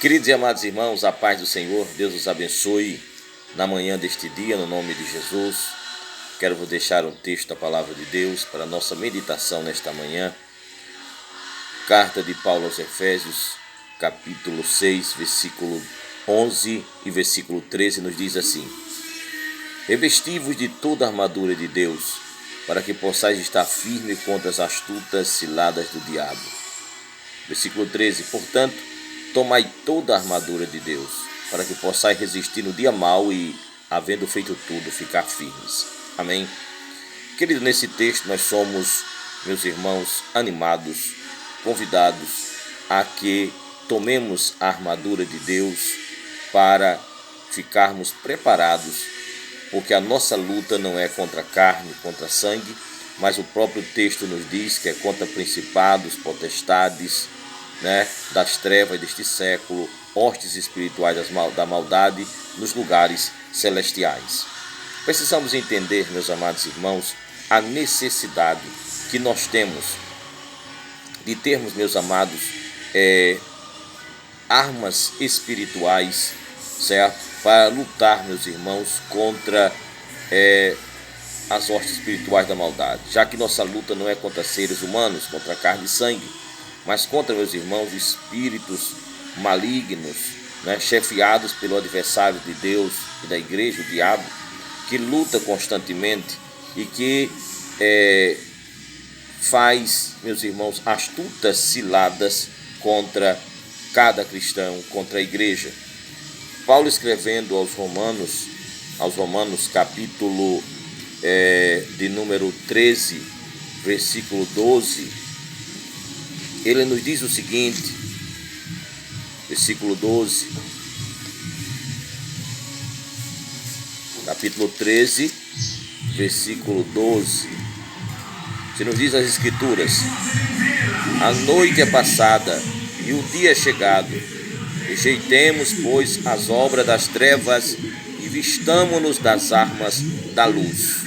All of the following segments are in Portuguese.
Queridos e amados irmãos, a paz do Senhor, Deus os abençoe na manhã deste dia, no nome de Jesus. Quero vos deixar um texto da palavra de Deus para a nossa meditação nesta manhã. Carta de Paulo aos Efésios, capítulo 6, versículo 11 e versículo 13, nos diz assim: Revesti-vos de toda a armadura de Deus, para que possais estar firme contra as astutas ciladas do diabo. Versículo 13, portanto, tomai toda a armadura de Deus, para que possais resistir no dia mau e, havendo feito tudo, ficar firmes. Amém? Querido, nesse texto nós somos, meus irmãos, animados, convidados a que tomemos a armadura de Deus para ficarmos preparados, porque a nossa luta não é contra a carne, contra sangue, mas o próprio texto nos diz que é contra principados, potestades, das trevas deste século, hostes espirituais da maldade nos lugares celestiais. Precisamos entender, meus amados irmãos, a necessidade que nós temos de termos, meus amados, armas espirituais, certo? Para lutar, meus irmãos, contra as hostes espirituais da maldade, já que nossa luta não é contra seres humanos, contra carne e sangue, mas contra, meus irmãos, espíritos malignos, chefiados pelo adversário de Deus e da igreja, o diabo, que luta constantemente e que faz, meus irmãos, astutas ciladas contra cada cristão, contra a igreja. Paulo, escrevendo aos Romanos, capítulo de número 13, versículo 12, ele nos diz o seguinte, versículo 12, capítulo 13, versículo 12, se nos diz as Escrituras: a noite é passada e o dia é chegado, rejeitemos, pois, as obras das trevas e vistamo-nos das armas da luz.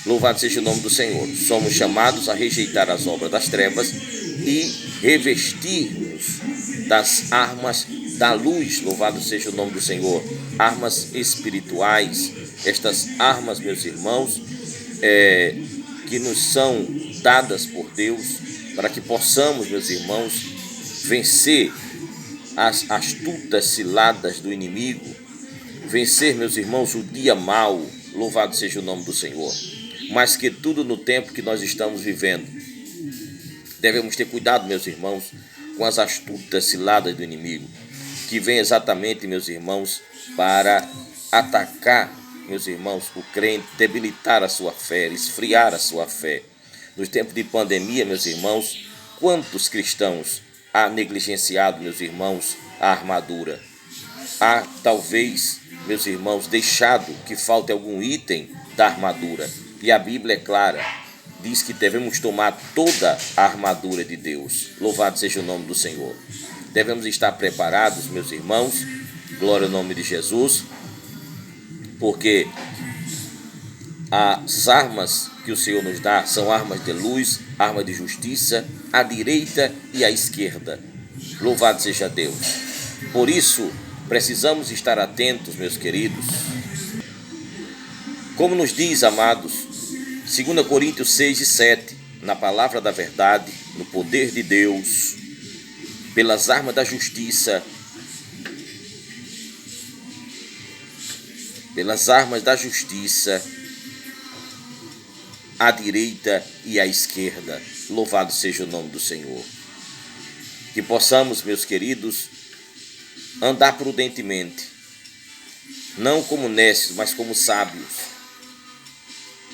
Louvado seja o nome do Senhor. Somos chamados a rejeitar as obras das trevas e revestir-nos das armas da luz. Louvado seja o nome do Senhor. Armas espirituais. Estas armas, meus irmãos, que nos são dadas por Deus para que possamos, meus irmãos, vencer as astutas ciladas do inimigo, vencer, meus irmãos, o dia mau. Louvado seja o nome do Senhor. Mais que tudo, no tempo que nós estamos vivendo, devemos ter cuidado, meus irmãos, com as astutas ciladas do inimigo, que vem exatamente, meus irmãos, para atacar, meus irmãos, o crente, debilitar a sua fé, esfriar a sua fé. Nos tempos de pandemia, meus irmãos, quantos cristãos há negligenciado, meus irmãos, a armadura? Há, talvez, meus irmãos, deixado que falte algum item da armadura. E a Bíblia é clara, diz que devemos tomar toda a armadura de Deus. Louvado seja o nome do Senhor. Devemos estar preparados, meus irmãos, glória ao nome de Jesus, porque as armas que o Senhor nos dá são armas de luz, armas de justiça, à direita e à esquerda. Louvado seja Deus. Por isso, precisamos estar atentos, meus queridos. Como nos diz, amados, 2 Coríntios 6 e 7, na palavra da verdade, no poder de Deus, pelas armas da justiça, à direita e à esquerda. Louvado seja o nome do Senhor. Que possamos, meus queridos, andar prudentemente, não como necios, mas como sábios.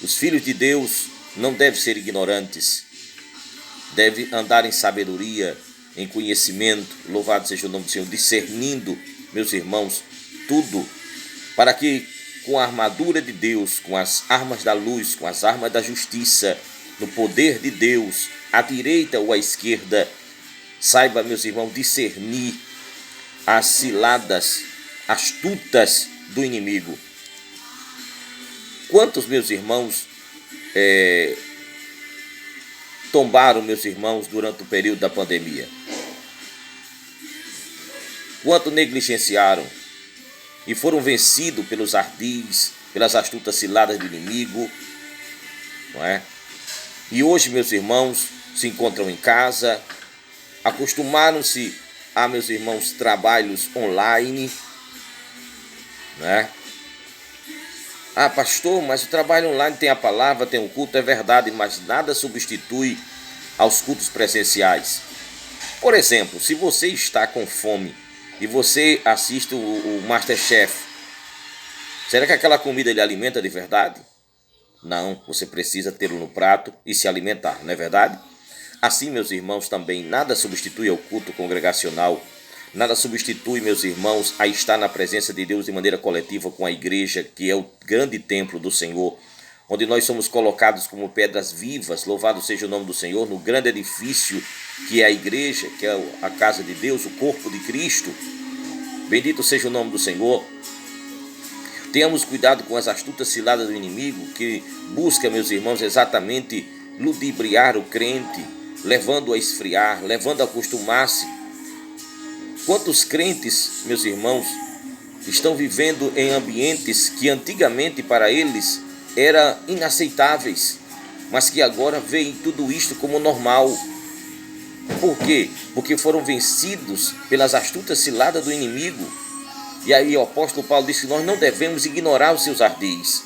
Os filhos de Deus não devem ser ignorantes, devem andar em sabedoria, em conhecimento, louvado seja o nome do Senhor, discernindo, meus irmãos, tudo, para que com a armadura de Deus, com as armas da luz, com as armas da justiça, no poder de Deus, à direita ou à esquerda, saiba, meus irmãos, discernir as ciladas astutas do inimigo. Quantos, meus irmãos, tombaram, meus irmãos, durante o período da pandemia? quanto negligenciaram e foram vencidos pelos ardis, pelas astutas ciladas do inimigo, não é? E hoje, meus irmãos, se encontram em casa, acostumaram-se a, meus irmãos, trabalhos online, né? Ah, pastor, mas o trabalho online tem a palavra, tem o culto, é verdade, mas nada substitui aos cultos presenciais. Por exemplo, se você está com fome e você assiste o MasterChef, será que aquela comida lhe alimenta de verdade? Não, você precisa tê-lo no prato e se alimentar, não é verdade? Assim, meus irmãos, também nada substitui ao culto congregacional, nada substitui, meus irmãos, a estar na presença de Deus de maneira coletiva com a igreja, que é o grande templo do Senhor, onde nós somos colocados como pedras vivas, louvado seja o nome do Senhor, no grande edifício que é a igreja, que é a casa de Deus, o corpo de Cristo. Bendito seja o nome do Senhor. Tenhamos cuidado com as astutas ciladas do inimigo, que busca, meus irmãos, exatamente ludibriar o crente, levando a esfriar, levando a acostumar-se. Quantos crentes, meus irmãos, estão vivendo em ambientes que antigamente para eles eram inaceitáveis, mas que agora veem tudo isto como normal. Por quê? Porque foram vencidos pelas astutas ciladas do inimigo. E aí o apóstolo Paulo disse que nós não devemos ignorar os seus ardis.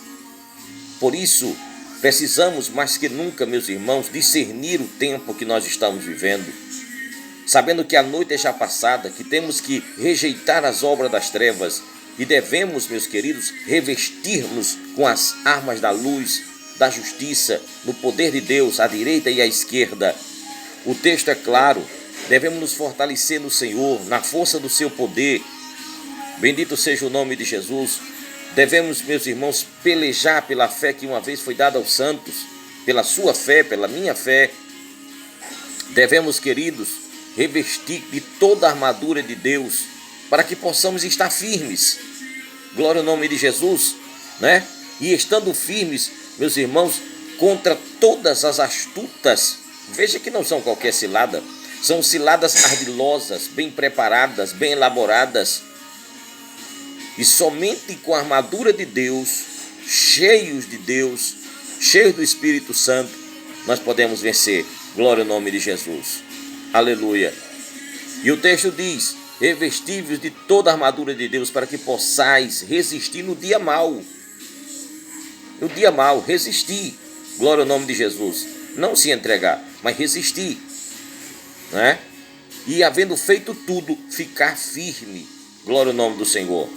Por isso, precisamos mais que nunca, meus irmãos, discernir o tempo que nós estamos vivendo, sabendo que a noite é já passada, que temos que rejeitar as obras das trevas e devemos, meus queridos, revestir-nos com as armas da luz, da justiça, no poder de Deus, à direita e à esquerda. O texto é claro, devemos nos fortalecer no Senhor, na força do seu poder. Bendito seja o nome de Jesus. Devemos, meus irmãos, pelejar pela fé que uma vez foi dada aos santos, pela sua fé, pela minha fé. Devemos, queridos, revestir de toda a armadura de Deus, para que possamos estar firmes. Glória ao nome de Jesus, né? E estando firmes, meus irmãos, contra todas as astutas, veja que não são qualquer cilada, são ciladas ardilosas, bem preparadas, bem elaboradas. E somente com a armadura de Deus, cheios do Espírito Santo, nós podemos vencer. Glória ao nome de Jesus. Aleluia. E o texto diz: revestivos de toda a armadura de Deus, para que possais resistir no dia mau. No dia mau, resistir. Glória ao nome de Jesus. Não se entregar, mas resistir, né? E havendo feito tudo, ficar firme. Glória ao nome do Senhor.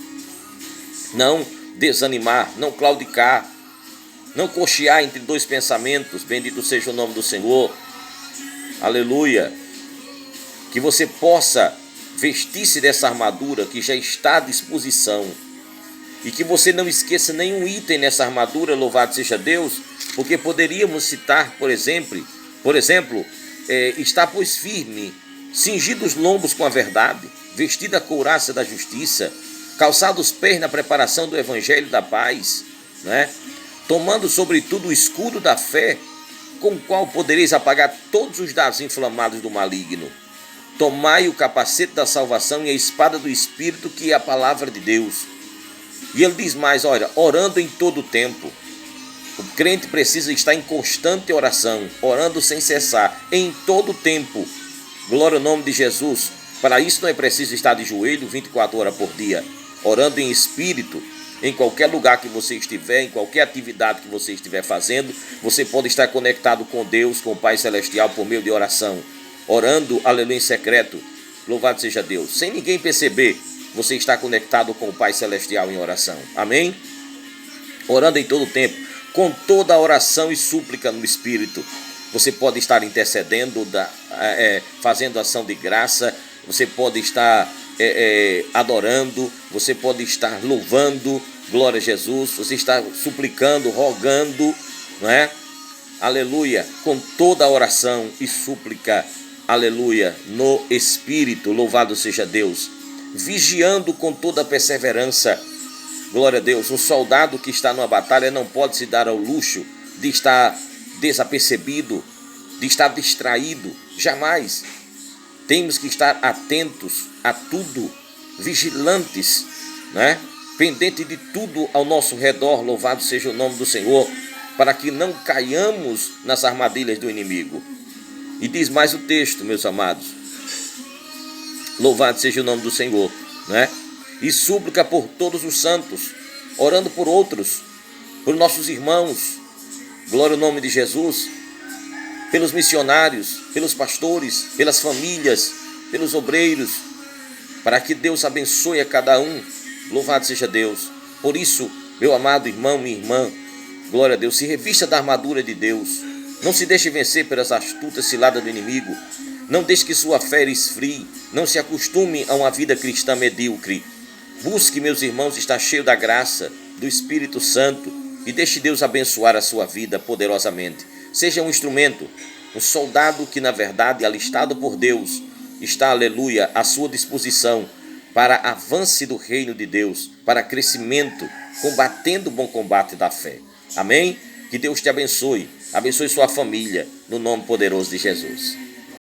Não desanimar, não claudicar, não cochear entre dois pensamentos. Bendito seja o nome do Senhor. Aleluia. Que você possa vestir-se dessa armadura que já está à disposição. E que você não esqueça nenhum item nessa armadura, louvado seja Deus, porque poderíamos citar, por exemplo, está pois firme, cingido os lombos com a verdade, vestida a couraça da justiça, calçado os pés na preparação do evangelho da paz, né? Tomando sobretudo o escudo da fé, com o qual podereis apagar todos os dardos inflamados do maligno. Tomai o capacete da salvação e a espada do Espírito, que é a palavra de Deus. E ele diz mais, olha, orando em todo o tempo. O crente precisa estar em constante oração, orando sem cessar, em todo o tempo. Glória ao nome de Jesus. Para isso não é preciso estar de joelho 24 horas por dia, orando em espírito. Em qualquer lugar que você estiver, em qualquer atividade que você estiver fazendo, você pode estar conectado com Deus, com o Pai Celestial, por meio de oração. Orando, aleluia, em secreto. Louvado seja Deus. Sem ninguém perceber, você está conectado com o Pai Celestial em oração. Amém? Orando em todo o tempo, com toda a oração e súplica no Espírito. Você pode estar intercedendo, fazendo ação de graça. Você pode estar adorando, você pode estar louvando, glória a Jesus, você está suplicando, rogando, não é? Aleluia, com toda a oração e súplica, aleluia, no Espírito, louvado seja Deus, vigiando com toda a perseverança, glória a Deus. Um soldado que está numa batalha não pode se dar ao luxo de estar desapercebido, de estar distraído, jamais. Temos que estar atentos a tudo, vigilantes, né? Pendente de tudo ao nosso redor, louvado seja o nome do Senhor, para que não caiamos nas armadilhas do inimigo. E diz mais o texto, meus amados, louvado seja o nome do Senhor, né? E súplica por todos os santos, orando por outros, por nossos irmãos, glória ao nome de Jesus, pelos missionários, pelos pastores, pelas famílias, pelos obreiros, para que Deus abençoe a cada um, louvado seja Deus. Por isso, meu amado irmão, minha irmã, glória a Deus, se revista da armadura de Deus, não se deixe vencer pelas astutas ciladas do inimigo, não deixe que sua fé esfrie, não se acostume a uma vida cristã medíocre. Busque, meus irmãos, estar cheio da graça, do Espírito Santo, e deixe Deus abençoar a sua vida poderosamente. Seja um instrumento, um soldado que, na verdade, alistado por Deus, está, aleluia, à sua disposição para avance do reino de Deus, para crescimento, combatendo o bom combate da fé. Amém? Que Deus te abençoe, abençoe sua família, no nome poderoso de Jesus.